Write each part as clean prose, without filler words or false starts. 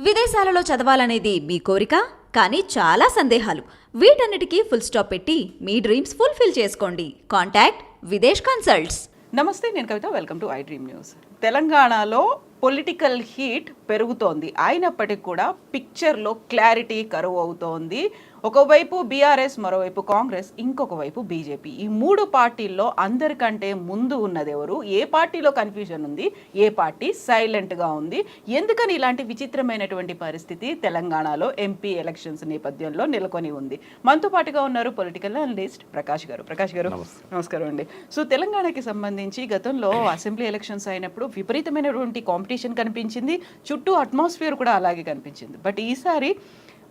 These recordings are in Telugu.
విదేశాలలో చదవాలనేది మీ కోరిక, కానీ చాలా సందేహాలు. వీటన్నిటికీ ఫుల్ స్టాప్ పెట్టి మీ డ్రీమ్స్ ఫుల్ఫిల్ చేసుకోండి. Contact Videsh consults. నమస్తే, నేను Kavitha. Welcome to I dream news. తెలంగాణలో పొలిటికల్ హీట్ పెరుగుతోంది. అయినప్పటికీ కూడా పిక్చర్లో క్లారిటీ కరువు అవుతోంది. ఒకవైపు బీఆర్ఎస్, మరోవైపు కాంగ్రెస్, ఇంకొక వైపు బీజేపీ. ఈ మూడు పార్టీల్లో అందరికంటే ముందు ఉన్నది ఎవరు? ఏ పార్టీలో కన్ఫ్యూజన్ ఉంది? ఏ పార్టీ సైలెంట్గా ఉంది? ఎందుకని ఇలాంటి విచిత్రమైనటువంటి పరిస్థితి తెలంగాణలో ఎంపీ ఎలక్షన్స్ నేపథ్యంలో నెలకొని ఉంది? మనతో పాటుగా ఉన్నారు పొలిటికల్ అనలిస్ట్ ప్రకాష్ గారు. ప్రకాష్ గారు, నమస్కారం అండి. సో తెలంగాణకి సంబంధించి గతంలో అసెంబ్లీ ఎలక్షన్స్ అయినప్పుడు విపరీతమైనటువంటి కాంపిటీషన్ కనిపించింది, చుట్టూ అట్మాస్ఫియర్ కూడా అలాగే కనిపించింది. బట్ ఈసారి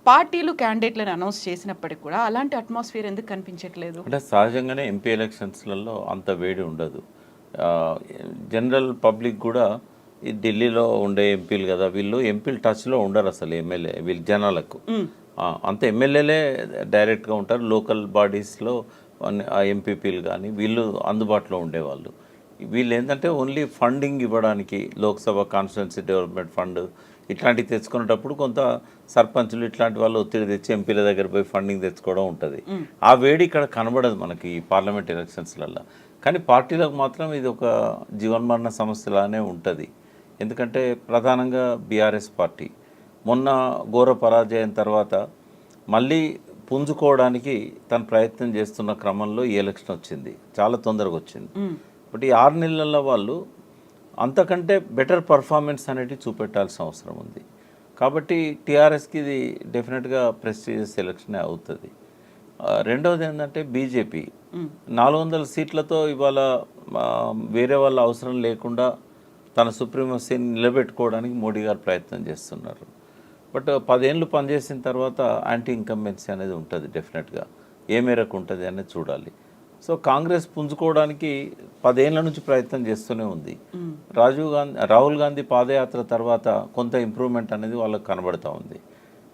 పార్టీలు క్యాండిడేట్లను అనౌన్స్ చేసినప్పటికీ కూడా అలాంటి అట్మాస్ఫియర్ ఎందుకు కనిపించట్లేదు? అంటే సహజంగానే ఎంపీ ఎలక్షన్స్లలో అంత వేడి ఉండదు. జనరల్ పబ్లిక్ కూడా ఈ ఢిల్లీలో ఉండే ఎంపీలు కదా, వీళ్ళు ఎంపీలు టచ్లో ఉండరు అసలు. ఎమ్మెల్యే వీళ్ళు జనాలకు అంత ఎమ్మెల్యేలే డైరెక్ట్గా ఉంటారు. లోకల్ బాడీస్లో ఎంపీపీలు కానీ వీళ్ళు అందుబాటులో ఉండేవాళ్ళు. వీళ్ళు ఏంటంటే ఓన్లీ ఫండింగ్ ఇవ్వడానికి లోక్సభ కాన్స్టిట్యున్సీ డెవలప్మెంట్ ఫండ్ ఇట్లాంటివి తెచ్చుకునేటప్పుడు కొంత సర్పంచులు ఇట్లాంటి వాళ్ళు ఒత్తిడి తెచ్చి ఎంపీల దగ్గర పోయి ఫండింగ్ తెచ్చుకోవడం ఉంటుంది. ఆ వేడి ఇక్కడ కనబడదు మనకి ఈ పార్లమెంట్ ఎలక్షన్స్లలో. కానీ పార్టీలకు మాత్రం ఇది ఒక జీవన్మరణ సమస్యలానే ఉంటుంది. ఎందుకంటే ప్రధానంగా బీఆర్ఎస్ పార్టీ మొన్న ఘోర పరాజయం తర్వాత మళ్ళీ పుంజుకోవడానికి తను ప్రయత్నం చేస్తున్న క్రమంలో ఈ ఎలక్షన్ వచ్చింది, చాలా తొందరగా వచ్చింది. బట్ ఈ 6 నెలల్లో వాళ్ళు అంతకంటే బెటర్ పర్ఫార్మెన్స్ అనేది చూపెట్టాల్సిన అవసరం ఉంది. కాబట్టి టీఆర్ఎస్కి ఇది డెఫినెట్గా ప్రెస్టీజియస్ ఎలక్షనే అవుతుంది. రెండవది ఏంటంటే బీజేపీ 400 సీట్లతో ఇవాళ వేరే వాళ్ళ అవసరం లేకుండా తన సుప్రీమసీని నిలబెట్టుకోవడానికి మోడీ గారు ప్రయత్నం చేస్తున్నారు. బట్ 10 ఏళ్ళు పనిచేసిన తర్వాత యాంటీ ఇన్కంబెన్సీ అనేది ఉంటుంది. డెఫినెట్గా ఏ మేరకు ఉంటుంది అనేది చూడాలి. సో కాంగ్రెస్ పుంజుకోవడానికి 10 ఏళ్ల నుంచి ప్రయత్నం చేస్తూనే ఉంది. రాహుల్ గాంధీ పాదయాత్ర తర్వాత కొంత ఇంప్రూవ్మెంట్ అనేది వాళ్ళకి కనబడుతూ ఉంది.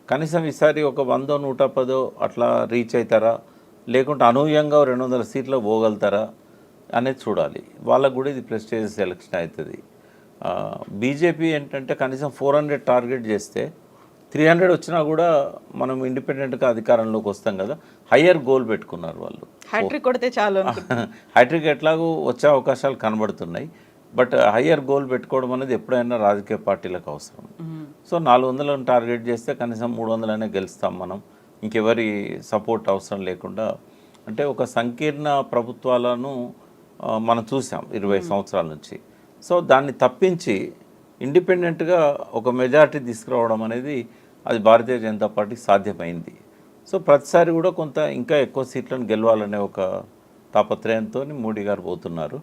కనీసం ఈసారి ఒక 100, 110 అట్లా రీచ్ అవుతారా, లేకుంటే అనూహ్యంగా 200 సీట్లు పోగలుగుతారా అనేది చూడాలి. వాళ్ళకు కూడా ఇది ప్రెస్టీజియస్ ఎలక్షన్ అవుతుంది. బీజేపీ ఏంటంటే కనీసం 400 టార్గెట్ చేస్తే 300 వచ్చినా కూడా మనం ఇండిపెండెంట్గా అధికారంలోకి వస్తాం కదా, హయ్యర్ గోల్ పెట్టుకున్నారు వాళ్ళు. హ్యాట్రిక్ కొడితే చాలు. హ్యాట్రిక్ ఎట్లాగూ వచ్చే అవకాశాలు కనబడుతున్నాయి. బట్ హయ్యర్ గోల్ పెట్టుకోవడం అనేది ఎప్పుడైనా రాజకీయ పార్టీలకు అవసరం. సో 400 టార్గెట్ చేస్తే కనీసం 300 గెలుస్తాం మనం, ఇంకెవరి సపోర్ట్ అవసరం లేకుండా. అంటే ఒక సంకీర్ణ ప్రభుత్వాలను మనం చూసాం 20 సంవత్సరాల నుంచి. సో దాన్ని తప్పించి ఇండిపెండెంట్గా ఒక మెజారిటీ తీసుకురావడం అనేది అది భారతీయ జనతా పార్టీకి సాధ్యమైంది. సో ప్రతిసారి కూడా కొంత ఇంకా ఎక్కువ సీట్లను గెలవాలనే ఒక తాపత్రయంతో మోడీ గారు పోతున్నారు.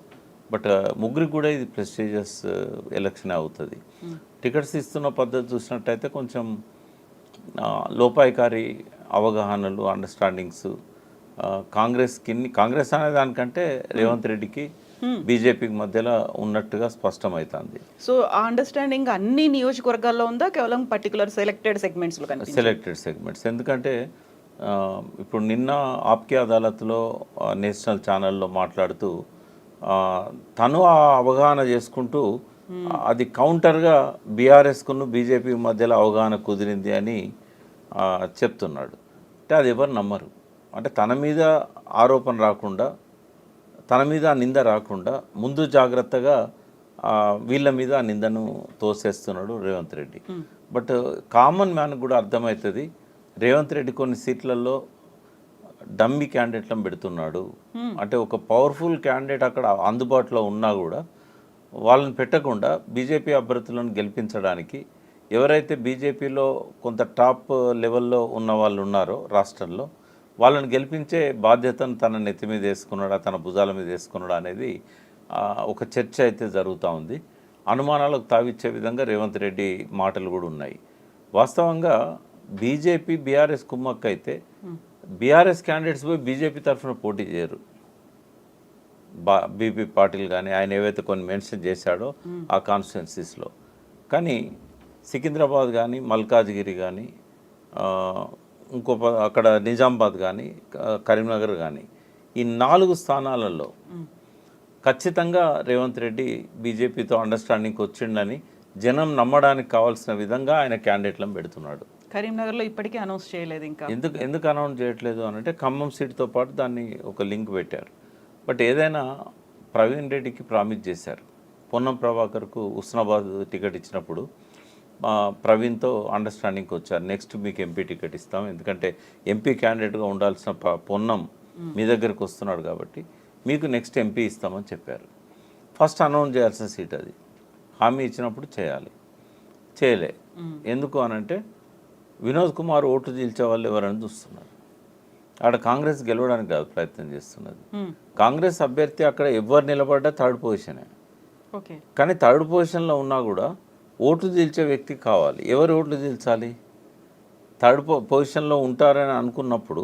బట్ ముగ్గురికి కూడా ఇది ప్రెస్టీజియస్ ఎలక్షన్ అవుతుంది. టికెట్స్ ఇస్తున్న పద్ధతి చూసినట్టయితే కొంచెం లోపాయికారి అవగాహనలు, అండర్స్టాండింగ్స్ కాంగ్రెస్ అనే దానికంటే రేవంత్ రెడ్డికి బీజేపీకి మధ్యలో ఉన్నట్టుగా స్పష్టమవుతుంది. సో ఆ అండర్స్టాండింగ్ అన్ని నియోజకవర్గాల్లో ఉందా, కేవలం పర్టికులర్ సెలెక్టెడ్ సెగ్మెంట్స్లో? Selected segments. ఎందుకంటే ఇప్పుడు నిన్న ఆప్కే అదాలత్లో నేషనల్ ఛానల్లో మాట్లాడుతూ తను ఆ అవగాహన చేసుకుంటూ అది కౌంటర్గా బీఆర్ఎస్కును బీజేపీ మధ్యలో అవగాహన కుదిరింది అని చెప్తున్నాడు. అంటే అది ఎవరు నమ్మరు. అంటే తన మీద ఆరోపణ రాకుండా, తన మీద ఆ నింద రాకుండా ముందు జాగ్రత్తగా వీళ్ళ మీద ఆ నిందను తోసేస్తున్నాడు Revanth Reddy. But common man కూడా అర్థమవుతుంది రేవంత్ రెడ్డి కొన్ని సీట్లలో డమ్మీ క్యాండిడేట్లను పెడుతున్నాడు. అంటే ఒక పవర్ఫుల్ క్యాండిడేట్ అక్కడ అందుబాటులో ఉన్నా కూడా వాళ్ళని పెట్టకుండా బీజేపీ అభ్యర్థులను గెలిపించడానికి ఎవరైతే బీజేపీలో కొంత టాప్ లెవెల్లో ఉన్న వాళ్ళు ఉన్నారో రాష్ట్రంలో వాళ్ళని గెలిపించే బాధ్యతను తన నెత్తి మీద వేసుకున్నాడా, తన భుజాల మీద వేసుకున్నాడా అనేది ఒక చర్చ అయితే జరుగుతూ ఉంది. అనుమానాలకు తావిచ్చే విధంగా రేవంత్ రెడ్డి మాటలు కూడా ఉన్నాయి. వాస్తవంగా బీజేపీ బీఆర్ఎస్ కుమ్మక్క అయితే బీఆర్ఎస్ క్యాండిడేట్స్ పోయి బీజేపీ తరఫున పోటీ చేయరు. బీపీ పాటిల్ కానీ ఆయన ఏవైతే కొన్ని మెన్షన్ చేశాడో ఆ కాన్స్టిట్యున్సీస్లో. కానీ సికింద్రాబాద్ కానీ, మల్కాజ్గిరి కానీ, ఇంకో అక్కడ నిజామాబాద్ కానీ, కరీంనగర్ కానీ, ఈ 4 స్థానాలలో ఖచ్చితంగా రేవంత్ రెడ్డి బీజేపీతో అండర్స్టాండింగ్కి వచ్చిండని జనం నమ్మడానికి కావాల్సిన విధంగా ఆయన క్యాండిడేట్లను పెడుతున్నాడు. కరీంనగర్లో ఇప్పటికీ అనౌన్స్ చేయలేదు ఇంకా. ఎందుకు అనౌన్స్ చేయట్లేదు అని అంటే ఖమ్మం సీట్తో పాటు దాన్ని ఒక లింక్ పెట్టారు. బట్ ఏదైనా ప్రవీణ్ రెడ్డికి ప్రామిస్ చేశారు. పొన్నం ప్రభాకర్కు హుస్నాబాద్ టికెట్ ఇచ్చినప్పుడు ప్రవీణ్తో అండర్స్టాండింగ్కి వచ్చారు. నెక్స్ట్ మీకు ఎంపీ టికెట్ ఇస్తాం, ఎందుకంటే ఎంపీ క్యాండిడేట్గా ఉండాల్సిన పొన్నం మీ దగ్గరికి వస్తున్నాడు కాబట్టి మీకు నెక్స్ట్ ఎంపీ ఇస్తామని చెప్పారు. ఫస్ట్ అనౌన్స్ చేయాల్సిన సీట్ అది. హామీ ఇచ్చినప్పుడు చేయలే. ఎందుకు అనంటే వినోద్ కుమార్ ఓటు చీల్చే వాళ్ళు ఎవరైనా చూస్తున్నారు. ఆడ కాంగ్రెస్ గెలవడానికి కాదు ప్రయత్నం చేస్తున్నది. కాంగ్రెస్ అభ్యర్థి అక్కడ ఎవరు నిలబడ్డా థర్డ్ పొజిషనే. ఓకే, కానీ థర్డ్ పొజిషన్లో ఉన్నా కూడా ఓటు చీల్చే వ్యక్తి కావాలి. ఎవరు ఓట్లు చీల్చాలి? థర్డ్ పొజిషన్లో ఉంటారని అనుకున్నప్పుడు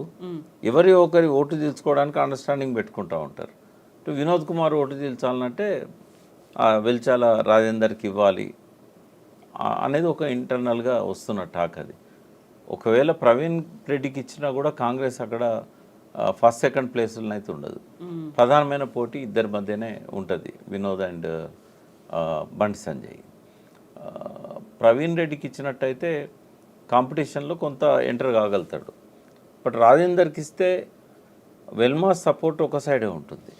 ఎవరి ఒకరి ఓటు చీల్చుకోవడానికి అండర్స్టాండింగ్ పెట్టుకుంటూ ఉంటారు. వినోద్ కుమార్ ఓటు చీల్చాలంటే వెల్చాల రాజేందర్కి ఇవ్వాలి అనేది ఒక ఇంటర్నల్గా వస్తున్న టాక్. అది ఒకవేళ ప్రవీణ్ రెడ్డికి ఇచ్చినా కూడా కాంగ్రెస్ అక్కడ ఫస్ట్ సెకండ్ ప్లేస్లో అయితే ఉండదు. ప్రధానమైన పోటీ ఇద్దరి మధ్యనే ఉంటుంది, వినోద్ అండ్ బండి సంజయ్. ప్రవీణ్ రెడ్డికి ఇచ్చినట్టయితే కాంపిటీషన్లో కొంత ఎంటర్ కాగలుగుతాడు. బట్ రాజేందర్కి ఇస్తే వెల్మా సపోర్ట్ ఒక సైడే ఉంటుంది.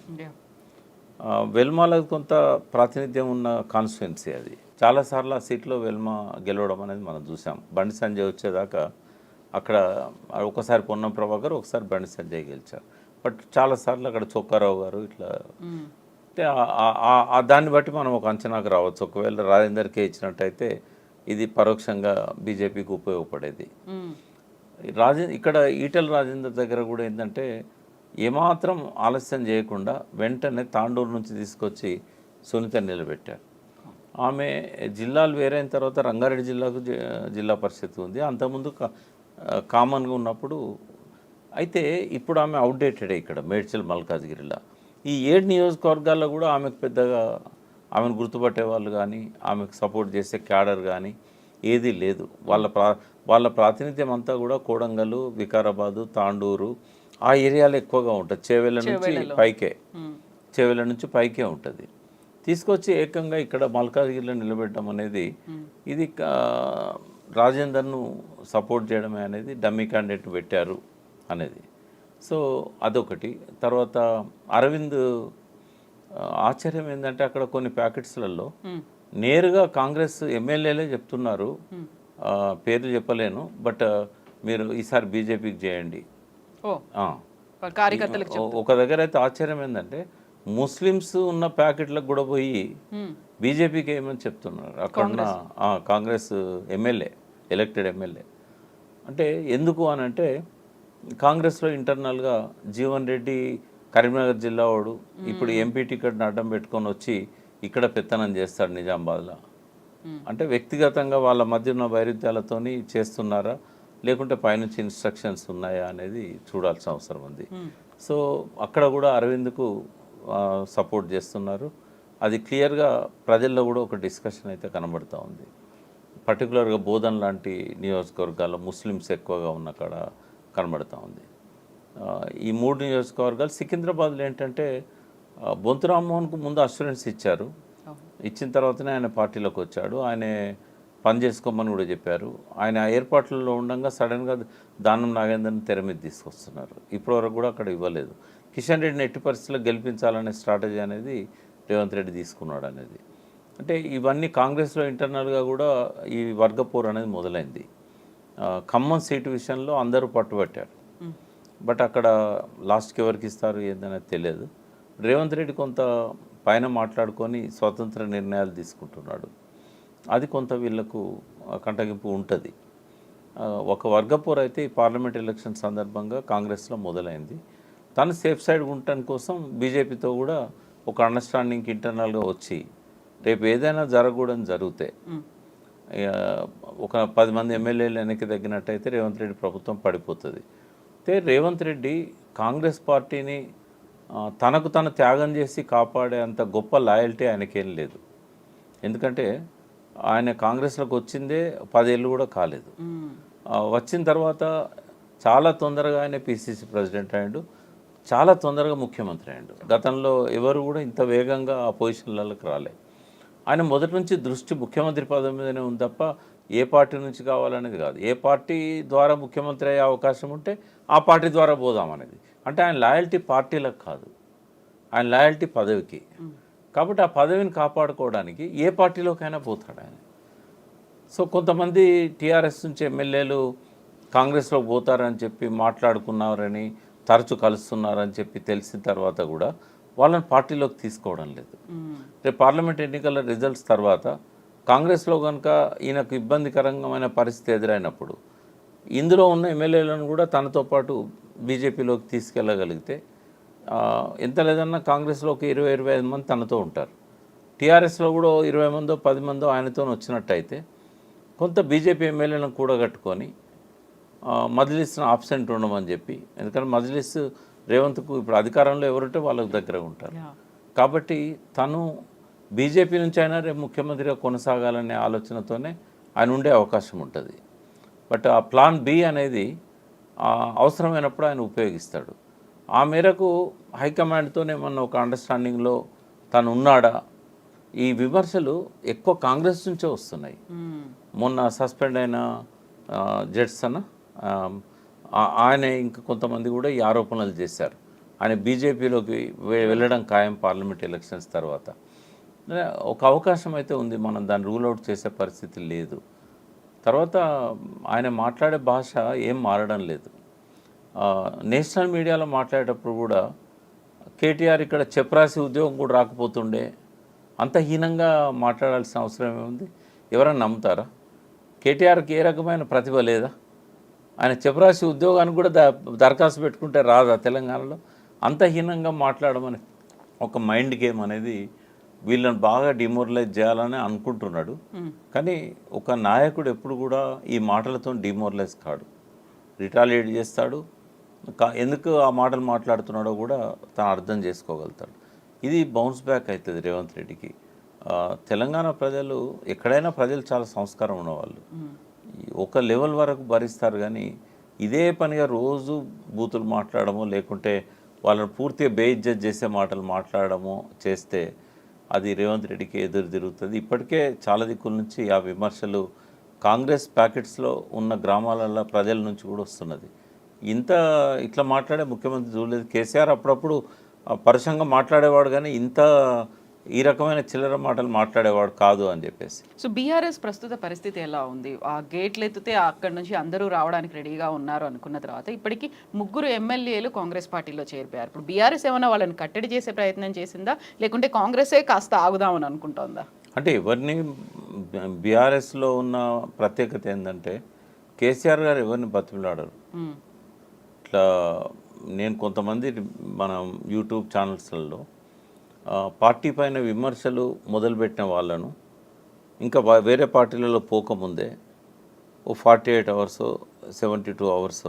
వెల్మాలో కొంత ప్రాతినిధ్యం ఉన్న కాన్స్టిట్యున్సీ అది. చాలాసార్లు ఆ సీట్లో వెల్మా గెలవడం అనేది మనం చూసాం. బండి సంజయ్ వచ్చేదాకా అక్కడ ఒకసారి పొన్నం ప్రభాకర్, ఒకసారి బండి సంజయ్ గెలిచారు. బట్ చాలాసార్లు అక్కడ చొక్కారావు గారు ఇట్లా అంటే దాన్ని బట్టి మనం ఒక అంచనాకు రావచ్చు. ఒకవేళ రాజేందర్కే ఇచ్చినట్టయితే ఇది పరోక్షంగా బీజేపీకి ఉపయోగపడేది. ఇక్కడ ఈటెల రాజేందర్ దగ్గర కూడా ఏంటంటే ఏమాత్రం ఆలస్యం చేయకుండా వెంటనే తాండూరు నుంచి తీసుకొచ్చి సునీత నిలబెట్టారు. ఆమె జిల్లాలు వేరైన తర్వాత రంగారెడ్డి జిల్లాకు జిల్లా పరిషత్ ఉంది, అంతకుముందు కామన్గా ఉన్నప్పుడు. అయితే ఇప్పుడు ఆమె అవుట్డేటెడే ఇక్కడ మేడ్చల్ మల్కాజ్గిరిలో. ఈ 7 నియోజకవర్గాల్లో కూడా ఆమెకు పెద్దగా ఆమెను గుర్తుపట్టే వాళ్ళు కానీ ఆమెకు సపోర్ట్ చేసే క్యాడర్ కానీ ఏదీ లేదు. వాళ్ళ ప్రాతినిధ్యం అంతా కూడా కోడంగల్, వికారాబాదు, తాండూరు ఆ ఏరియాలో ఎక్కువగా ఉంటుంది. చేవెళ్ళ నుంచి పైకే ఉంటుంది. తీసుకొచ్చి ఏకంగా ఇక్కడ మల్కాజ్గిరిలో నిలబెట్టడం అనేది ఇది రాజేందర్ను సపోర్ట్ చేయడమే అనేది డమ్మీ క్యాండిడేట్ పెట్టారు అనేది. సో అదొకటి. తర్వాత అరవింద్ ఆశ్చర్యం ఏంటంటే అక్కడ కొన్ని ప్యాకెట్స్లలో నేరుగా కాంగ్రెస్ ఎమ్మెల్యేలే చెప్తున్నారు, పేర్లు చెప్పలేను, బట్ మీరు ఈసారి బీజేపీకి చేయండి. ఒక దగ్గర అయితే ఆశ్చర్యం ఏంటంటే ముస్లిమ్స్ ఉన్న ప్యాకెట్లకు కూడా పోయి బీజేపీకి ఏమని చెప్తున్నారు అక్కడ ఉన్న కాంగ్రెస్ ఎమ్మెల్యే, ఎలక్టెడ్ ఎమ్మెల్యే. అంటే ఎందుకు అని అంటే కాంగ్రెస్లో ఇంటర్నల్గా జీవన్ రెడ్డి కరీంనగర్ జిల్లా వాడు ఇప్పుడు ఎంపీ టికెట్ని అడ్డం పెట్టుకొని వచ్చి ఇక్కడ పెత్తనం చేస్తాడు నిజామాబాద్లో. అంటే వ్యక్తిగతంగా వాళ్ళ మధ్య ఉన్న వైరుధ్యాలతోని చేస్తున్నారా లేకుంటే పైనుంచి ఇన్స్ట్రక్షన్స్ ఉన్నాయా అనేది చూడాల్సిన అవసరం ఉంది. సో అక్కడ కూడా అరవింద్కు సపోర్ట్ చేస్తున్నారు. అది క్లియర్గా ప్రజల్లో కూడా ఒక డిస్కషన్ అయితే కనబడుతూ ఉంది. పర్టికులర్గా బోధన్ లాంటి నియోజకవర్గాల్లో ముస్లిమ్స్ ఎక్కువగా ఉన్న కాడ కనబడుతూ ఉంది. ఈ 3 నియోజకవర్గాలు. సికింద్రాబాద్లో ఏంటంటే బొంతు రామ్మోహన్కు ముందు అష్యూరెన్స్ ఇచ్చారు. ఇచ్చిన తర్వాతనే ఆయన పార్టీలోకి వచ్చాడు. ఆయన పని చేసుకోమని కూడా చెప్పారు. ఆయన ఏర్పాట్లలో ఉండగా సడన్గా దానం నాగేందర్ని తెర మీద తీసుకొస్తున్నారు. ఇప్పటివరకు కూడా అక్కడ ఇవ్వలేదు. కిషన్ రెడ్డిని ఎట్టి పరిస్థితుల్లో గెలిపించాలనే స్ట్రాటజీ అనేది రేవంత్ రెడ్డి తీసుకున్నాడు అనేది. అంటే ఇవన్నీ కాంగ్రెస్లో ఇంటర్నల్గా కూడా ఈ వర్గపోరు అనేది మొదలైంది. ఖమ్మం సీటు విషయంలో అందరూ పట్టుబట్టారు. బట్ అక్కడ లాస్ట్కి ఎవరికి ఇస్తారు ఏందనేది తెలియదు. రేవంత్ రెడ్డి కొంత పైన మాట్లాడుకొని స్వతంత్ర నిర్ణయాలు తీసుకుంటున్నాడు. అది కొంత వీళ్లకు కంటగింపు ఉంటుంది. ఒక వర్గపోరు అయితే ఈ పార్లమెంట్ ఎలక్షన్ సందర్భంగా కాంగ్రెస్లో మొదలైంది. తను సేఫ్ సైడ్ ఉండటం కోసం బీజేపీతో కూడా ఒక అండర్స్టాండింగ్కి ఇంటర్నల్గా వచ్చి రేపు ఏదైనా జరగకూడని జరిగితే ఒక 10 మంది ఎమ్మెల్యేలు వెనక్కి తగ్గినట్టయితే రేవంత్ రెడ్డి ప్రభుత్వం పడిపోతుంది. అయితే రేవంత్ రెడ్డి కాంగ్రెస్ పార్టీని తనకు తను త్యాగం చేసి కాపాడే అంత గొప్ప లాయల్టీ ఆయనకేం లేదు. ఎందుకంటే ఆయన కాంగ్రెస్లోకి వచ్చిందే 10 ఏళ్ళు కూడా కాలేదు. వచ్చిన తర్వాత చాలా తొందరగా ఆయన పిసిసి ప్రెసిడెంట్ అయ్యాడు, చాలా తొందరగా ముఖ్యమంత్రి అయ్యాడు. గతంలో ఎవరు కూడా ఇంత వేగంగా ఆ పొజిషన్లలోకి రాలే. ఆయన మొదటి నుంచి దృష్టి ముఖ్యమంత్రి పదవి మీదనే ఉంది తప్ప ఏ పార్టీ నుంచి కావాలనేది కాదు. ఏ పార్టీ ద్వారా ముఖ్యమంత్రి అయ్యే అవకాశం ఉంటే ఆ పార్టీ ద్వారా పోదామనేది. అంటే ఆయన లాయల్టీ పార్టీలకు కాదు, ఆయన లాయల్టీ పదవికి. కాబట్టి ఆ పదవిని కాపాడుకోవడానికి ఏ పార్టీలోకైనా పోతాడు ఆయన. సో కొంతమంది టీఆర్ఎస్ నుంచి ఎమ్మెల్యేలు కాంగ్రెస్లో పోతారని చెప్పి మాట్లాడుకున్నారని, తరచు కలుస్తున్నారని చెప్పి తెలిసిన తర్వాత కూడా వాళ్ళని పార్టీలోకి తీసుకోవడం లేదు. రేపు పార్లమెంట్ ఎన్నికల రిజల్ట్స్ తర్వాత కాంగ్రెస్లో కనుక ఈయనకు ఇబ్బందికరమైన పరిస్థితి ఎదురైనప్పుడు ఇందులో ఉన్న ఎమ్మెల్యేలను కూడా తనతో పాటు బీజేపీలోకి తీసుకెళ్ళగలిగితే ఎంత లేదన్నా కాంగ్రెస్లో ఒక 20-25 మంది తనతో ఉంటారు. టీఆర్ఎస్లో కూడా 20 మందో 10 మందో ఆయనతో వచ్చినట్టయితే కొంత బీజేపీ ఎమ్మెల్యేలను కూడగట్టుకొని మజ్లిస్ను ఆబ్సెంట్ ఉండమని చెప్పి, ఎందుకంటే మజ్లిస్ రేవంత్కు ఇప్పుడు అధికారంలో ఎవరుంటే వాళ్ళకి దగ్గర ఉంటారు. కాబట్టి తను బీజేపీ నుంచి అయినా రేపు ముఖ్యమంత్రిగా కొనసాగాలనే ఆలోచనతోనే ఆయన ఉండే అవకాశం ఉంటుంది. బట్ ఆ ప్లాన్ బి అనేది అవసరమైనప్పుడు ఆయన ఉపయోగిస్తాడు. ఆ మేరకు హైకమాండ్తోనే మన ఒక అండర్స్టాండింగ్లో తను ఉన్నాడా? ఈ విమర్శలు ఎక్కువ కాంగ్రెస్ నుంచే వస్తున్నాయి. మొన్న సస్పెండ్ అయిన జడ్సన్ ఆయన ఇంకా కొంతమంది కూడా ఈ ఆరోపణలు చేశారు. ఆయన బీజేపీలోకి వెళ్ళడం ఖాయం పార్లమెంట్ ఎలక్షన్స్ తర్వాత. ఒక అవకాశం అయితే ఉంది, మనం దాన్ని రూల్ అవుట్ చేసే పరిస్థితి లేదు. తర్వాత ఆయన మాట్లాడే భాష ఏం మారడం లేదు. నేషనల్ మీడియాలో మాట్లాడేటప్పుడు కూడా కేటీఆర్ ఇక్కడ చెప్రాసి ఉద్యోగం కూడా రాకపోతుండే, అంత హీనంగా మాట్లాడాల్సిన అవసరం ఏముంది? ఎవరైనా నమ్ముతారా? కేటీఆర్కి ఏ రకమైన ప్రతిభ లేదా? ఆయన చెప్రాసి ఉద్యోగానికి కూడా దరఖాస్తు పెట్టుకుంటే రాదా తెలంగాణలో? అంత హీనంగా మాట్లాడమని ఒక మైండ్ గేమ్ అనేది వీళ్ళని బాగా డిమోరలైజ్ చేయాలని అనుకుంటున్నాడు. కానీ ఒక నాయకుడు ఎప్పుడు కూడా ఈ మాటలతో డిమోరలైజ్ కాడు, రిటాలియేట్ చేస్తాడు. ఎందుకు ఆ మాటలు మాట్లాడుతున్నాడో కూడా తను అర్థం చేసుకోగలుగుతాడు. ఇది బౌన్స్ బ్యాక్ అవుతుంది రేవంత్ రెడ్డికి. తెలంగాణ ప్రజలు ఎక్కడైనా ప్రజలు చాలా సంస్కారం ఉన్నవాళ్ళు, ఒక లెవెల్ వరకు భరిస్తారు. కానీ ఇదే పనిగా రోజు బూతులు మాట్లాడము, లేకుంటే వాళ్ళని పూర్తిగా బేఇజ్జత్ చేసే మాటలు మాట్లాడము చేస్తే అది రేవంత్ రెడ్డికి ఎదురు తిరుగుతుంది. ఇప్పటికే చాలా దిక్కుల నుంచి ఆ విమర్శలు కాంగ్రెస్ ప్యాకెట్స్లో ఉన్న గ్రామాలలో ప్రజల నుంచి కూడా వస్తున్నది. ఇట్లా మాట్లాడే ముఖ్యమంత్రి చూడలేదు. కేసీఆర్ అప్పుడప్పుడు పరుషంగా మాట్లాడేవాడు, కానీ ఈ రకమైన చిల్లర మాటలు మాట్లాడేవాడు కాదు అని చెప్పేసి. సో బీఆర్ఎస్ ప్రస్తుత పరిస్థితి ఎలా ఉంది? ఆ గేట్లు ఎత్తితే అక్కడి నుంచి అందరూ రావడానికి రెడీగా ఉన్నారు అనుకున్న తర్వాత ఇప్పటికీ 3 ఎమ్మెల్యేలు కాంగ్రెస్ పార్టీలో చేరిపోయారు. ఇప్పుడు బీఆర్ఎస్ ఏమైనా వాళ్ళని కట్టడి చేసే ప్రయత్నం చేసిందా, లేకుంటే కాంగ్రెసే కాస్త ఆగుదామని అనుకుంటోందా? అంటే ఎవరిని బీఆర్ఎస్లో ఉన్న ప్రత్యేకత ఏంటంటే కేసీఆర్ గారు ఎవరిని బతిమిలాడరు. ఇట్లా నేను కొంతమంది మన యూట్యూబ్ ఛానల్స్లలో పార్టీ పైన విమర్శలు మొదలుపెట్టిన వాళ్ళను ఇంకా వేరే పార్టీలలో పోకముందే ఓ 48 అవర్స్ 72 అవర్స్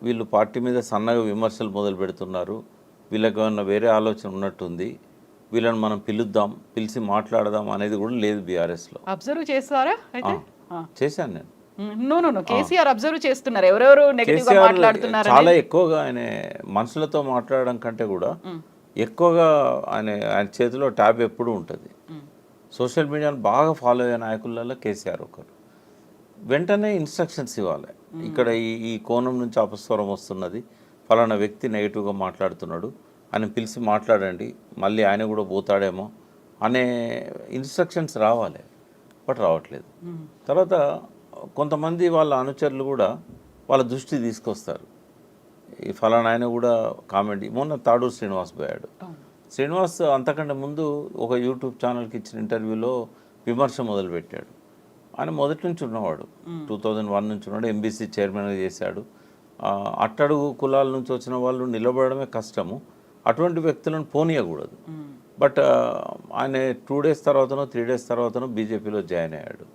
వీళ్ళు పార్టీ మీద సన్నగా విమర్శలు మొదలు పెడుతున్నారు, వీళ్ళకి ఏమన్నా వేరే ఆలోచన ఉన్నట్టుంది, వీళ్ళని మనం పిలిచి మాట్లాడదాం అనేది కూడా లేదు బీఆర్ఎస్లో. అబ్జర్వ్ చేస్తారా? అయితే చేశాను నేను. కేసీఆర్ అబ్జర్వ్ చేస్తున్నారు, ఎవరెవరు నెగటివ్ గా మాట్లాడుతున్నారు. చాలా ఎక్కువగా ఆయన మనుషులతో మాట్లాడడం కంటే కూడా ఎక్కువగా ఆయన చేతిలో ట్యాబ్ ఎప్పుడూ ఉంటుంది. సోషల్ మీడియాను బాగా ఫాలో అయ్యే నాయకులలో కేసీఆర్ ఒకరు. వెంటనే ఇన్స్ట్రక్షన్స్ ఇవ్వాలి, ఇక్కడ ఈ కోణం నుంచి అపస్వరం వస్తున్నది, ఫలానా వ్యక్తి నెగిటివ్గా మాట్లాడుతున్నాడు, ఆయన పిలిచి మాట్లాడండి, మళ్ళీ ఆయన కూడా పోతాడేమో అనే ఇన్స్ట్రక్షన్స్ రావాలి. బట్ రావట్లేదు. తర్వాత కొంతమంది వాళ్ళ అనుచరులు కూడా వాళ్ళ దృష్టి తీసుకొస్తారు, ఈ ఫలానా ఆయన కూడా కామెంట్. మొన్న తాడూరు శ్రీనివాస్ పోయాడు. శ్రీనివాస్ అంతకంటే ముందు ఒక యూట్యూబ్ ఛానల్కి ఇచ్చిన ఇంటర్వ్యూలో విమర్శ మొదలుపెట్టాడు. ఆయన మొదటి నుంచి ఉన్నవాడు, 2001 నుంచి ఉన్నాడు, ఎంబీసీ చైర్మన్గా చేశాడు. అట్టడుగు కులాల నుంచి వచ్చిన వాళ్ళు నిలబడమే కష్టము, అటువంటి వ్యక్తులను పోనీయకూడదు. బట్ ఆయన 2 days తర్వాతనో 3 days తర్వాతనో బీజేపీలో జాయిన్ అయ్యాడు.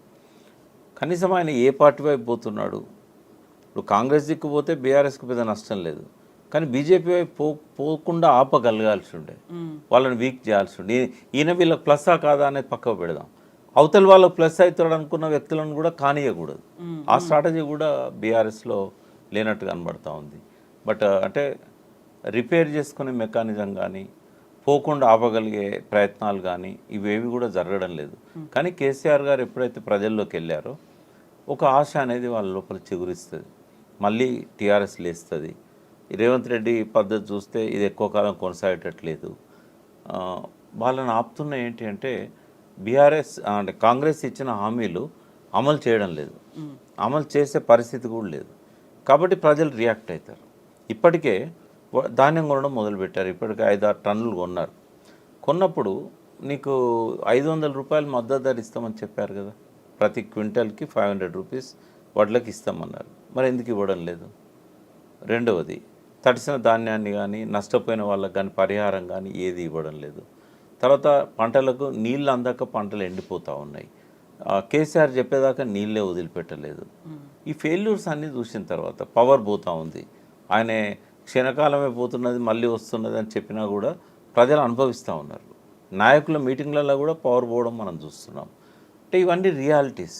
కనీసం ఆయన ఏ పార్టీ వైపు పోతున్నాడు? ఇప్పుడు కాంగ్రెస్ దిక్కు పోతే బీఆర్ఎస్కి పెద్ద నష్టం లేదు, కానీ బీజేపీ వైపు పోకుండా ఆపగలగాల్సి ఉండే, వాళ్ళని వీక్ చేయాల్సి ఉండే. ఈయన వీళ్ళకి ప్లస్సా కాదా అనేది పక్కకు పెడదాం, అవతల వాళ్ళకి ప్లస్ అవుతాడు అనుకున్న వ్యక్తులను కూడా కానియకూడదు. ఆ స్ట్రాటజీ కూడా బీఆర్ఎస్లో లేనట్టు కనబడుతూ ఉంది. బట్ అంటే రిపేర్ చేసుకునే మెకానిజం కానీ పోకుండా ఆపగలిగే ప్రయత్నాలు కానీ ఇవేవి కూడా జరగడం లేదు. కానీ కేసీఆర్ గారు ఎప్పుడైతే ప్రజల్లోకి వెళ్ళారో ఒక ఆశ అనేది వాళ్ళ లోపల చిగురిస్తుంది, మళ్ళీ టీఆర్ఎస్ లేస్తుంది. రేవంత్ రెడ్డి పద్ధతి చూస్తే ఇది ఎక్కువ కాలం కొనసాగేటట్లేదు. వాళ్ళని ఆపుతున్న ఏంటి అంటే బీఆర్ఎస్ అంటే కాంగ్రెస్ ఇచ్చిన హామీలు అమలు చేయడం లేదు, అమలు చేసే పరిస్థితి కూడా లేదు. కాబట్టి ప్రజలు రియాక్ట్ అవుతారు. ఇప్పటికే ధాన్యం కొనడం మొదలుపెట్టారు. ఇప్పటికే 5-6 టన్నులు కొన్నారు. కొన్నప్పుడు నీకు 500 రూపాయలు మద్దతు ధర ఇస్తామని చెప్పారు కదా, ప్రతి క్వింటల్కి 500 రూపీస్ వడ్లకి ఇస్తామన్నారు. మరి ఎందుకు ఇవ్వడం లేదు? రెండవది, తడిసిన ధాన్యాన్ని కానీ నష్టపోయిన వాళ్ళకి కానీ పరిహారం కానీ ఏది ఇవ్వడం లేదు. తర్వాత పంటలకు నీళ్ళు అందక పంటలు ఎండిపోతూ ఉన్నాయి. కేసీఆర్ చెప్పేదాకా నీళ్ళే వదిలిపెట్టలేదు. ఈ ఫెయిల్యూర్స్ అన్నీ చూసిన తర్వాత పవర్ పోతూ ఉంది. ఆయన క్షణకాలమే పోతున్నది మళ్ళీ వస్తున్నది అని చెప్పినా కూడా ప్రజలు అనుభవిస్తూ ఉన్నారు. నాయకుల మీటింగ్లలో కూడా పవర్ పోవడం మనం చూస్తున్నాం. అంటే ఇవన్నీ రియాలిటీస్.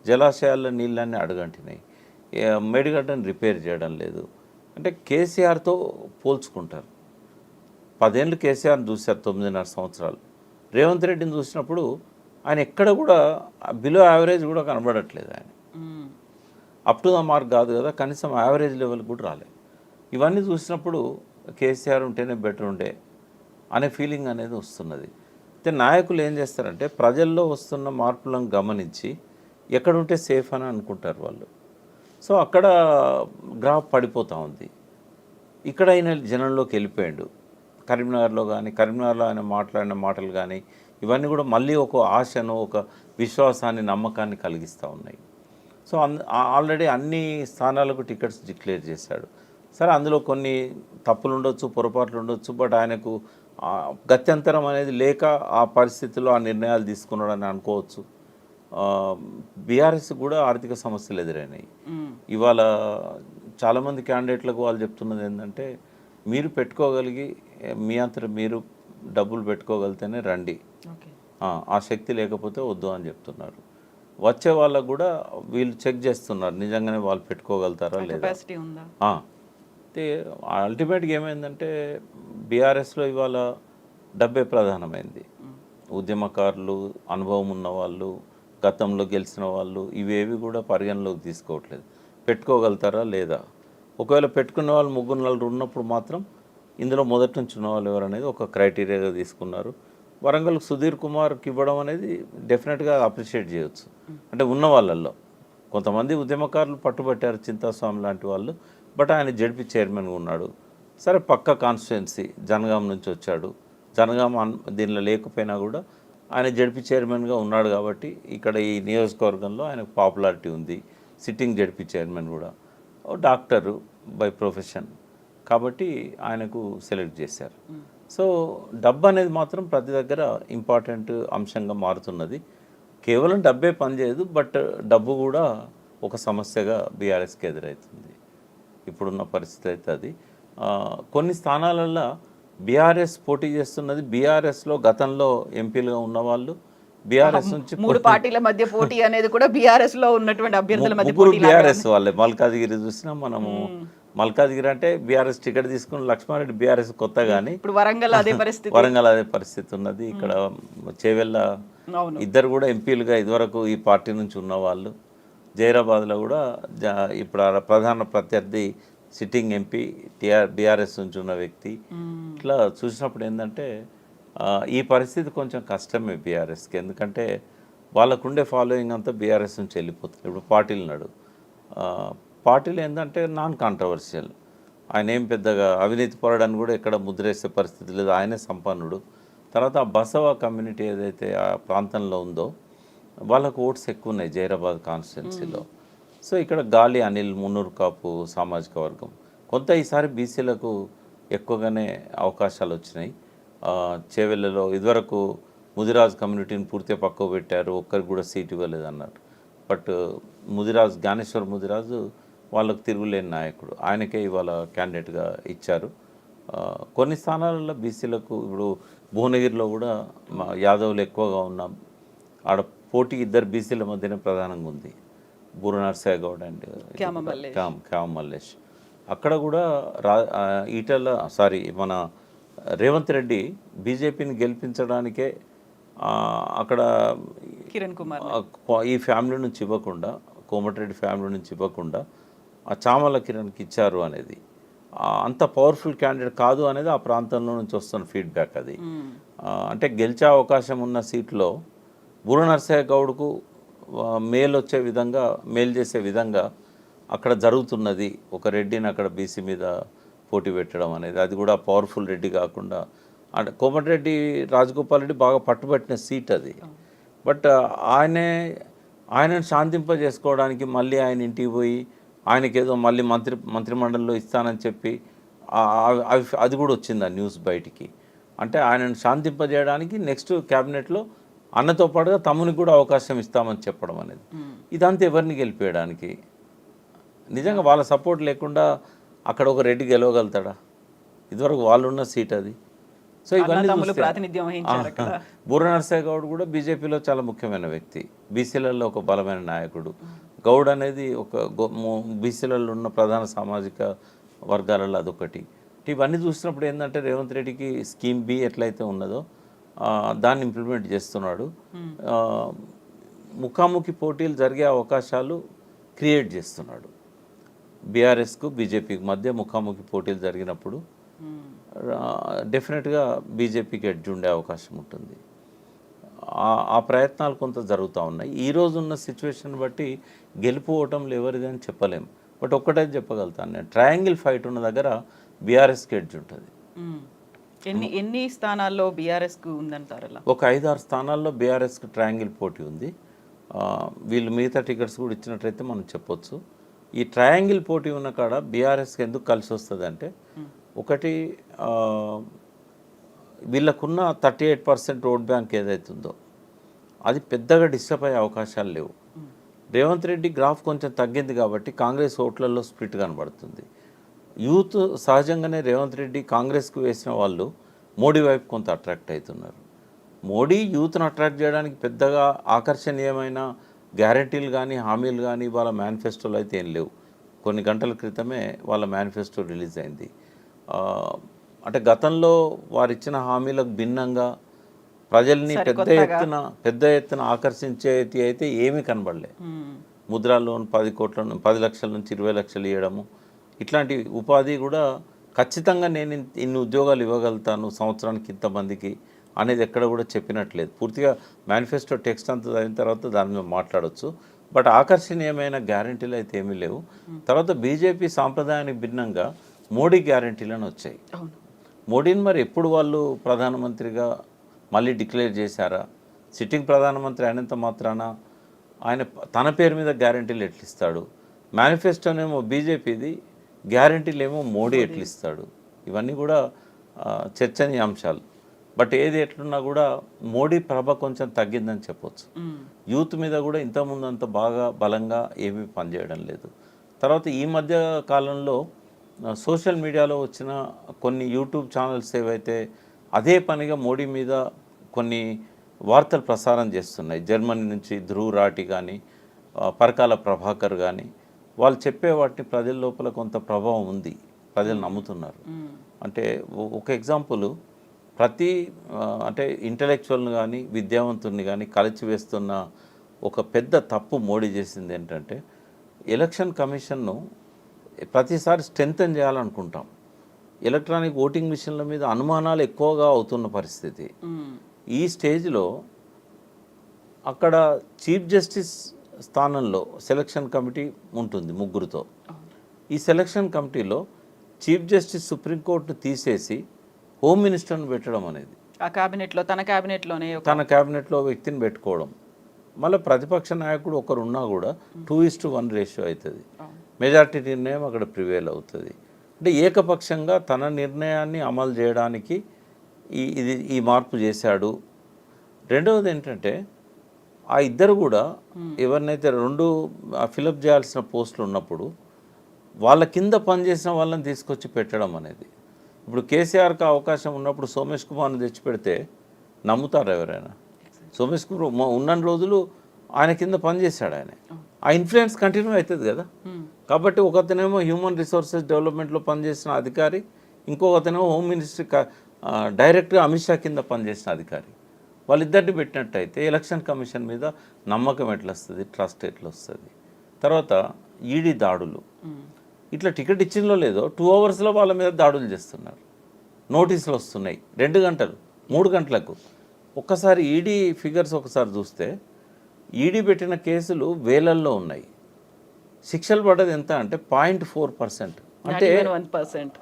జలాశయాల్లో నీళ్ళన్నీ అడుగంటినాయి, మేడిగడ్డను రిపేర్ చేయడం లేదు. అంటే కేసీఆర్తో పోల్చుకుంటారు. 10 ఏళ్ళు కేసీఆర్ని చూశారు, 9.5 సంవత్సరాలు. రేవంత్ రెడ్డిని చూసినప్పుడు ఆయన ఎక్కడ కూడా బిలో యావరేజ్ కూడా కనబడట్లేదు. ఆయన అప్ టు ద మార్క్ కాదు కదా, కనీసం యావరేజ్ లెవెల్ కూడా రాలేదు. ఇవన్నీ చూసినప్పుడు కేసీఆర్ ఉంటేనే బెటర్ ఉండే అనే ఫీలింగ్ అనేది వస్తున్నది. అయితే నాయకులు ఏం చేస్తారంటే ప్రజల్లో వస్తున్న మార్పులను గమనించి ఎక్కడుంటే సేఫ్ అని అనుకుంటారు వాళ్ళు. సో అక్కడ గ్రాఫ్ పడిపోతూ ఉంది. ఇక్కడ ఆయన జనంలోకి వెళ్ళిపోయాడు. కరీంనగర్లో కానీ, కరీంనగర్లో ఆయన మాట్లాడిన మాటలు కానీ ఇవన్నీ కూడా మళ్ళీ ఒక ఆశను, ఒక విశ్వాసాన్ని, నమ్మకాన్ని కలిగిస్తూ ఉన్నాయి. సో ఆల్రెడీ అన్ని స్థానాలకు టికెట్స్ డిక్లేర్ చేశాడు. సరే, అందులో కొన్ని తప్పులు ఉండొచ్చు, పొరపాట్లు ఉండొచ్చు. బట్ ఆయనకు గత్యంతరం అనేది లేక ఆ పరిస్థితుల్లో ఆ నిర్ణయాలు తీసుకున్నాడని అనుకోవచ్చు. బీఆర్ఎస్ కూడా ఆర్థిక సమస్యలు ఎదురైనాయి. ఇవాళ చాలామంది క్యాండిడేట్లకు వాళ్ళు చెప్తున్నది ఏంటంటే మీరు పెట్టుకోగలిగి మీ అంతట మీరు డబ్బులు పెట్టుకోగలితేనే రండి, ఆ శక్తి లేకపోతే వద్దు అని చెప్తున్నారు. వచ్చే వాళ్ళకు కూడా వీళ్ళు చెక్ చేస్తున్నారు నిజంగానే వాళ్ళు పెట్టుకోగలుగుతారా లేదా. అయితే అల్టిమేట్గా ఏమైందంటే బీఆర్ఎస్లో ఇవాళ డబ్బే ప్రధానమైంది. ఉద్యమకారులు, అనుభవం ఉన్న వాళ్ళు, గతంలో గెలిచిన వాళ్ళు ఇవేవి కూడా పరిగణలోకి తీసుకోవట్లేదు. పెట్టుకోగలుగుతారా లేదా, ఒకవేళ పెట్టుకున్న వాళ్ళు 3-4 ఉన్నప్పుడు మాత్రం ఇందులో మొదటి నుంచి ఉన్న వాళ్ళు ఎవరు అనేది ఒక క్రైటీరియాగా తీసుకున్నారు. వరంగల్ సుధీర్ కుమార్కి ఇవ్వడం అనేది డెఫినెట్గా అప్రిషియేట్ చేయొచ్చు. అంటే ఉన్న వాళ్ళల్లో కొంతమంది ఉద్యమకారులు పట్టుబట్టారు, చింతాస్వామి లాంటి వాళ్ళు. బట్ ఆయన జడ్పీ చైర్మన్గా ఉన్నాడు. సరే, పక్క కాన్స్టిట్యుయెన్సీ జనగాం నుంచి వచ్చాడు. జనగాం దీనిలో లేకపోయినా కూడా ఆయన జడ్పీ చైర్మన్గా ఉన్నాడు కాబట్టి ఇక్కడ ఈ నియోజకవర్గంలో ఆయనకు పాపులారిటీ ఉంది. సిట్టింగ్ జడ్పీ చైర్మన్ కూడా డాక్టరు బై ప్రొఫెషన్ కాబట్టి ఆయనకు సెలెక్ట్ చేశారు. సో డబ్బు అనేది మాత్రం ప్రతి దగ్గర ఇంపార్టెంట్ అంశంగా మారుతున్నది. కేవలం డబ్బే పనిచేయదు, బట్ డబ్బు కూడా ఒక సమస్యగా బీఆర్ఎస్కి ఎదురవుతుంది ఇప్పుడున్న పరిస్థితి. అయితే అది కొన్ని స్థానాలలో బీఆర్ఎస్ పోటీ చేస్తున్నది. బీఆర్ఎస్లో గతంలో ఎంపీలుగా ఉన్నవాళ్ళు, బీఆర్ఎస్ నుంచి 3 పార్టీల మధ్య పోటీ అనేది కూడా బీఆర్ఎస్ లో ఉన్నటువంటి అభ్యర్థుల మధ్య పోటీ. బీఆర్ఎస్ వాళ్ళే. మల్కాజ్గిరి చూసినా మనము, మల్కాజ్గిరి అంటే బీఆర్ఎస్ టికెట్ తీసుకుని లక్ష్మారెడ్డి బీఆర్ఎస్ కొత్త కానీ ఇప్పుడు వరంగల్ అదే పరిస్థితి ఉన్నది. ఇక్కడ చేవెళ్ళ ఇద్దరు కూడా ఎంపీలుగా ఇదివరకు ఈ పార్టీ నుంచి ఉన్నవాళ్ళు. జైరాబాద్లో కూడా ఇప్పుడు ప్రధాన ప్రత్యర్థి సిట్టింగ్ ఎంపీ బీఆర్ఎస్ నుంచి ఉన్న వ్యక్తి. ఇట్లా చూసినప్పుడు ఏంటంటే ఈ పరిస్థితి కొంచెం కష్టమే బీఆర్ఎస్కి. ఎందుకంటే వాళ్ళకుండే ఫాలోయింగ్ అంతా బీఆర్ఎస్ నుంచి వెళ్ళిపోతుంది. ఇప్పుడు పార్టీలు నాడు పార్టీలు ఏంటంటే నాన్ కాంట్రవర్షియల్. ఆయన ఏం పెద్దగా అవినీతి పరడని కూడా ఎక్కడ ముద్రేసే పరిస్థితి లేదు. ఆయనే సంపన్నుడు. తర్వాత ఆ బసవ కమ్యూనిటీ ఏదైతే ఆ ప్రాంతంలో ఉందో వాళ్ళకు ఓట్స్ ఎక్కువ ఉన్నాయి జైరాబాద్ కాన్స్టిట్యున్సీలో. సో ఇక్కడ గాలి అనిల్, మున్నూరు కాపు సామాజిక వర్గం కొంత ఈసారి బీసీలకు ఎక్కువగానే అవకాశాలు వచ్చినాయి. చేవెళ్ళలో ఇదివరకు ముదిరాజ్ కమ్యూనిటీని పూర్తిగా పక్కకు పెట్టారు, ఒక్కరికి కూడా సీట్ ఇవ్వలేదు అన్నారు. బట్ ముదిరాజ్, జ్ఞానేశ్వర్ ముదిరాజు వాళ్ళకు తిరుగులేని నాయకుడు, ఆయనకే ఇవాళ క్యాండిడేట్గా ఇచ్చారు. కొన్ని స్థానాలలో బీసీలకు ఇప్పుడు భువనగిరిలో కూడా యాదవులు ఎక్కువగా ఉన్నాం. ఆడ పోటీ ఇద్దరు బీసీల మధ్యనే ప్రధానంగా ఉంది, బూర నర్సయ్య గౌడ్ అండ్ క్యామ మల్లేష్. అక్కడ కూడా మన రేవంత్ రెడ్డి బీజేపీని గెలిపించడానికే అక్కడ కిరణ్ కుమార్ ఈ ఫ్యామిలీ నుంచి ఇవ్వకుండా, కోమటిరెడ్డి ఫ్యామిలీ నుంచి ఇవ్వకుండా ఆ చామల కిరణ్కి ఇచ్చారు అనేది అంత పవర్ఫుల్ క్యాండిడేట్ కాదు అనేది ఆ ప్రాంతంలో నుంచి వస్తున్న ఫీడ్బ్యాక్ అది. అంటే గెలిచే అవకాశం ఉన్న సీట్లో బూర నరసయ్య గౌడ్కు మేలు వచ్చే విధంగా, మేలు చేసే విధంగా అక్కడ జరుగుతున్నది. ఒక రెడ్డిని అక్కడ బీసీ మీద పోటీ పెట్టడం అనేది, అది కూడా పవర్ఫుల్ రెడ్డి కాకుండా, అంటే కోమటిరెడ్డి రాజగోపాల్ రెడ్డి బాగా పట్టుబట్టిన సీట్ అది. బట్ ఆయనను శాంతింపజేసుకోవడానికి మళ్ళీ ఆయన ఇంటికి పోయి ఆయనకేదో మళ్ళీ మంత్రిమండలిలో ఇస్తానని చెప్పి అది కూడా వచ్చింది ఆ న్యూస్ బయటికి. అంటే ఆయనను శాంతింపజేయడానికి నెక్స్ట్ క్యాబినెట్లో అన్నతో పాటుగా తమ్మునికి కూడా అవకాశం ఇస్తామని చెప్పడం అనేది, ఇదంతా ఎవరిని గెలిపేయడానికి? నిజంగా వాళ్ళ సపోర్ట్ లేకుండా అక్కడ ఒక రెడ్డి గెలవగలుగుతాడా? ఇదివరకు వాళ్ళు ఉన్న సీట్ అది. సో ఇవన్నీ ప్రాతినిధ్యం వహించారు అక్కడ. బూర నరసయ్య గౌడ్ కూడా బీజేపీలో చాలా ముఖ్యమైన వ్యక్తి, బీసీలలో ఒక బలమైన నాయకుడు. గౌడ్ అనేది ఒక బీసీలలో ఉన్న ప్రధాన సామాజిక వర్గాలలో అదొకటి. ఇవన్నీ చూసినప్పుడు ఏంటంటే రేవంత్ రెడ్డికి స్కీమ్ బి ఎట్లయితే ఉన్నదో దాన్ని ఇంప్లిమెంట్ చేస్తున్నాడు. ముఖాముఖి పోటీలు జరిగే అవకాశాలు క్రియేట్ చేస్తున్నాడు. బీఆర్ఎస్కు బీజేపీకి మధ్య ముఖాముఖి పోటీలు జరిగినప్పుడు డెఫినెట్గా బీజేపీకి ఎడ్జ్ ఉండే అవకాశం ఉంటుంది. ఆ ప్రయత్నాలు కొంత జరుగుతూ ఉన్నాయి. ఈరోజు ఉన్న సిచ్యువేషన్ బట్టి గెలుపు ఓటంలు ఎవరిది అని చెప్పలేము. బట్ ఒక్కటే చెప్పగలుగుతాను నేను, ట్రయాంగిల్ ఫైట్ ఉన్న దగ్గర బీఆర్ఎస్కి ఎడ్జ్ ఉంటుంది. ఎన్ని స్థానాల్లో బీఆర్ఎస్కు ఉందంటారు? ఒక 5-6 స్థానాల్లో బీఆర్ఎస్కి ట్రయాంగిల్ పోటీ ఉంది. వీళ్ళు మిగతా టికెట్స్ కూడా ఇచ్చినట్లయితే మనం చెప్పొచ్చు. ఈ ట్రయాంగిల్ పోటీ ఉన్న కాడ బీఆర్ఎస్కి ఎందుకు కలిసి వస్తుంది అంటే, ఒకటి వీళ్ళకున్న 38% ఓట్ బ్యాంక్ ఏదైతుందో అది పెద్దగా డిస్టర్బ్ అయ్యే అవకాశాలు లేవు. రేవంత్ రెడ్డి గ్రాఫ్ కొంచెం తగ్గింది కాబట్టి కాంగ్రెస్ ఓట్లలో స్ప్లిట్ కనబడుతుంది. యూత్ సహజంగానే రేవంత్ రెడ్డి కాంగ్రెస్కు వేసిన వాళ్ళు మోడీ వైపు కొంత అట్రాక్ట్ అవుతున్నారు. మోడీ యూత్ను అట్రాక్ట్ చేయడానికి పెద్దగా ఆకర్షణీయమైన గ్యారంటీలు కానీ హామీలు కానీ వాళ్ళ మేనిఫెస్టోలో అయితే ఏం లేవు. కొన్ని గంటల క్రితమే వాళ్ళ మేనిఫెస్టో రిలీజ్ అయింది. అంటే గతంలో వారు ఇచ్చిన హామీలకు భిన్నంగా ప్రజల్ని పెద్ద ఎత్తున ఆకర్షించేది అయితే ఏమీ కనబడలే. ముద్రా లోన్ 10 లక్షల నుంచి 20 లక్షలు ఇవ్వడము, ఇట్లాంటి ఉపాధి కూడా ఖచ్చితంగా నేను ఇన్ని ఉద్యోగాలు ఇవ్వగలుగుతాను సంవత్సరానికి ఇంతమందికి అనేది ఎక్కడ కూడా చెప్పినట్లేదు. పూర్తిగా మేనిఫెస్టో టెక్స్ట్ అంతా అయిన తర్వాత దాని మీద మాట్లాడవచ్చు. బట్ ఆకర్షణీయమైన గ్యారంటీలు అయితే ఏమీ లేవు. తర్వాత బీజేపీ సాంప్రదాయానికి భిన్నంగా మోడీ గ్యారంటీలను వచ్చాయి. మోడీని మరి ఎప్పుడు వాళ్ళు ప్రధానమంత్రిగా మళ్ళీ డిక్లేర్ చేశారా? సిట్టింగ్ ప్రధానమంత్రి అయినంత మాత్రాన ఆయన తన పేరు మీద గ్యారంటీలు ఎట్లిస్తాడు? మేనిఫెస్టోనేమో బీజేపీది, గ్యారంటీలు ఏమో మోడీ ఎట్లిస్తాడు? ఇవన్నీ కూడా చర్చనీయాంశాలు. బట్ ఏది ఎట్లున్నా కూడా మోడీ ప్రభ కొంచెం తగ్గిందని చెప్పొచ్చు. యూత్ మీద కూడా ఇంతకుముందు అంత బాగా బలంగా ఏమీ పనిచేయడం లేదు. తర్వాత ఈ మధ్య కాలంలో సోషల్ మీడియాలో వచ్చిన కొన్ని యూట్యూబ్ ఛానల్స్ ఏవైతే అదే పనిగా మోడీ మీద కొన్ని వార్తలు ప్రసారం చేస్తున్నాయి. జర్మనీ నుంచి ధ్రువ్ రాటి కానీ పరకాల ప్రభాకర్ కానీ వాళ్ళు చెప్పే వాటిని ప్రజల లోపల కొంత ప్రభావం ఉంది, ప్రజలు నమ్ముతున్నారు. అంటే ఒక ఎగ్జాంపుల్, అంటే ఇంటలెక్చువల్ని కానీ విద్యావంతుల్ని కానీ కలిచివేస్తున్న ఒక పెద్ద తప్పు మోడీ చేసింది ఏంటంటే, ఎలక్షన్ కమిషన్ను ప్రతిసారి స్ట్రెంథెన్ చేయాలనుకుంటాం. ఎలక్ట్రానిక్ ఓటింగ్ మిషన్ల మీద అనుమానాలు ఎక్కువగా అవుతున్న పరిస్థితి. ఈ స్టేజ్లో అక్కడ చీఫ్ జస్టిస్ స్థానంలో సెలక్షన్ కమిటీ ఉంటుంది 3తో. ఈ సెలక్షన్ కమిటీలో చీఫ్ జస్టిస్ సుప్రీంకోర్టును తీసేసి హోమ్ మినిస్టర్ని పెట్టడం అనేది, తన క్యాబినెట్లో వ్యక్తిని పెట్టుకోవడం. మళ్ళీ ప్రతిపక్ష నాయకుడు ఒకరు ఉన్నా కూడా 2:1 రేషియో అవుతుంది. మెజారిటీ నిర్ణయం అక్కడ ప్రివేల్ అవుతుంది. అంటే ఏకపక్షంగా తన నిర్ణయాన్ని అమలు చేయడానికి ఈ మార్పు చేశాడు. రెండవది ఏంటంటే, ఆ ఇద్దరు కూడా ఎవరినైతే 2 ఫిలప్ చేయాల్సిన పోస్టులు ఉన్నప్పుడు వాళ్ళ కింద పనిచేసిన వాళ్ళని తీసుకొచ్చి పెట్టడం అనేది. ఇప్పుడు కేసీఆర్కి అవకాశం ఉన్నప్పుడు సోమేష్ కుమార్ని తెచ్చిపెడితే నమ్ముతారు ఎవరైనా? సోమేష్ కుమార్ ఉన్న రోజులు ఆయన కింద పనిచేశాడు. ఆయన ఆ ఇన్ఫ్లుయెన్స్ కంటిన్యూ అవుతుంది కదా. కాబట్టి ఒకతనేమో హ్యూమన్ రిసోర్సెస్ డెవలప్మెంట్లో పనిచేసిన అధికారి, ఇంకొకతనేమో హోమ్ మినిస్ట్రీ డైరెక్ట్గా అమిత్ షా కింద పనిచేసిన అధికారి. వాళ్ళిద్దరిని పెట్టినట్టయితే ఎలక్షన్ కమిషన్ మీద నమ్మకం ఎట్లా వస్తుంది, ట్రస్ట్ ఎట్లా వస్తుంది. తర్వాత ఈడీ దాడులు, ఇట్లా టికెట్ ఇచ్చిందో లేదో 2 అవర్స్లో వాళ్ళ మీద దాడులు చేస్తున్నారు. నోటీసులు వస్తున్నాయి 2 గంటలు 3 గంటలకు. ఒక్కసారి ఈడీ ఫిగర్స్ ఒకసారి చూస్తే ఈడీ పెట్టిన కేసులు వేలల్లో ఉన్నాయి. శిక్షలు పడ్డది ఎంత అంటే 0.4%, అంటే 1%.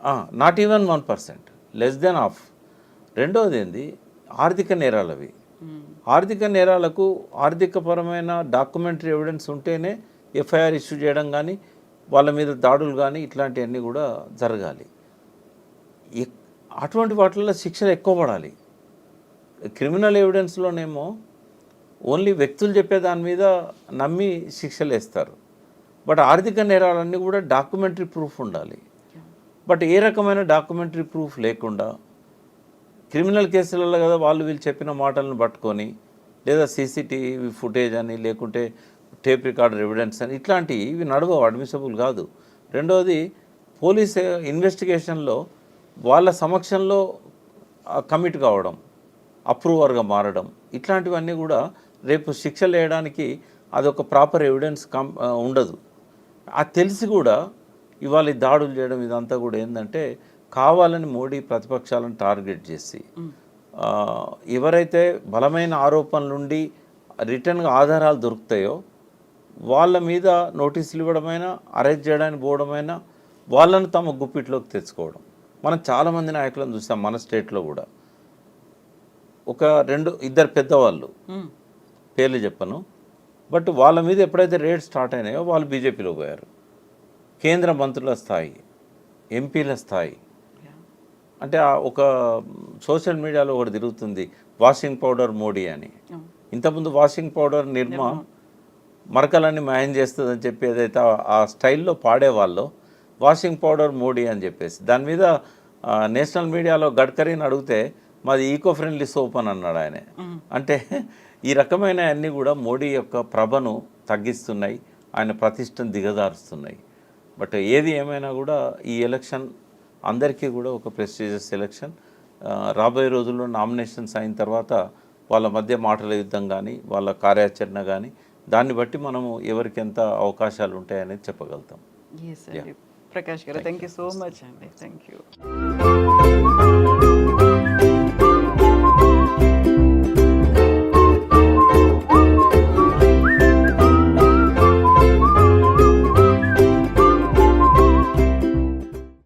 Not even 1%, less than half. రెండోది ఏంది, ఆర్థిక నేరాలవి. ఆర్థిక నేరాలకు ఆర్థికపరమైన డాక్యుమెంటరీ ఎవిడెన్స్ ఉంటేనే ఎఫ్ఐఆర్ ఇష్యూ చేయడం కానీ వాళ్ళ మీద దాడులు కానీ ఇట్లాంటివన్నీ కూడా జరగాలి. అటువంటి వాటిల్లో శిక్షలు ఎక్కువ పడాలి. క్రిమినల్ ఎవిడెన్స్లోనేమో ఓన్లీ వ్యక్తులు చెప్పే దాని మీద నమ్మి శిక్షలు వేస్తారు. బట్ ఆర్థిక నేరాలన్నీ కూడా డాక్యుమెంటరీ ప్రూఫ్ ఉండాలి. బట్ ఏ రకమైన డాక్యుమెంటరీ ప్రూఫ్ లేకుండా క్రిమినల్ కేసులలో కదా వాళ్ళు వీళ్ళు చెప్పిన మాటలను పట్టుకొని, లేదా సీసీటీవీ ఫుటేజ్ అని, లేకుంటే టేప్ రికార్డర్ ఎవిడెన్స్ అని, ఇట్లాంటివి ఇవి నడవవు, అడ్మిసిబుల్ కాదు. రెండవది పోలీస్ ఇన్వెస్టిగేషన్లో వాళ్ళ సమక్షంలో కమిట్ కావడం, అప్రూవర్గా మారడం, ఇట్లాంటివన్నీ కూడా రేపు శిక్షలు వేయడానికి అదొక ప్రాపర్ ఎవిడెన్స్ ఉండదు. అది తెలిసి కూడా ఇవాళ ఈ దాడులు చేయడం ఇదంతా కూడా ఏంటంటే కావాలని మోడీ ప్రతిపక్షాలను టార్గెట్ చేసి ఎవరైతే బలమైన ఆరోపణలుండి రిటర్న్గా ఆధారాలు దొరుకుతాయో వాళ్ళ మీద నోటీసులు ఇవ్వడమైనా, అరెస్ట్ చేయడానికి పోవడమైనా, వాళ్ళను తమ గుప్పిట్లోకి తెచ్చుకోవడం. మనం చాలామంది నాయకులను చూసాం మన స్టేట్లో కూడా. ఒక 2-2 పెద్దవాళ్ళు, పేర్లు చెప్పను, బట్ వాళ్ళ మీద ఎప్పుడైతే రేడ్ స్టార్ట్ అయినాయో వాళ్ళు బీజేపీలో పోయారు. కేంద్ర మంత్రుల స్థాయి, ఎంపీల స్థాయి, అంటే ఒక సోషల్ మీడియాలో ఒకటి తిరుగుతుంది, వాషింగ్ పౌడర్ మోడీ అని. ఇంతకుముందు వాషింగ్ పౌడర్ నిర్మా మరకలన్నీ మాయం చేస్తుందని చెప్పి ఏదైతే ఆ స్టైల్లో పాడేవాళ్ళు, వాషింగ్ పౌడర్ మోడీ అని చెప్పేసి దాని మీద నేషనల్ మీడియాలో గడ్కరీని అడిగితే మాది ఈకో ఫ్రెండ్లీ సోప్ అని అన్నాడు ఆయన. అంటే ఈ రకమైన అన్నీ కూడా మోడీ యొక్క ప్రభను తగ్గిస్తున్నాయి, ఆయన ప్రతిష్టను దిగజారుస్తున్నాయి. బట్ ఏది ఏమైనా కూడా ఈ ఎలక్షన్ అందరికీ కూడా ఒక ప్రెస్టీజియస్ ఎలక్షన్. రాబోయే రోజుల్లో నామినేషన్స్ అయిన తర్వాత వాళ్ళ మధ్య మాటల యుద్ధం కానీ, వాళ్ళ కార్యాచరణ కానీ, దాన్ని బట్టి మనము ఎవరికి ఎంత అవకాశాలు ఉంటాయనేది చెప్పగలుగుతాం. ప్రకాష్ గారు, థ్యాంక్ యూ సో మచ్ అండి. Thank you.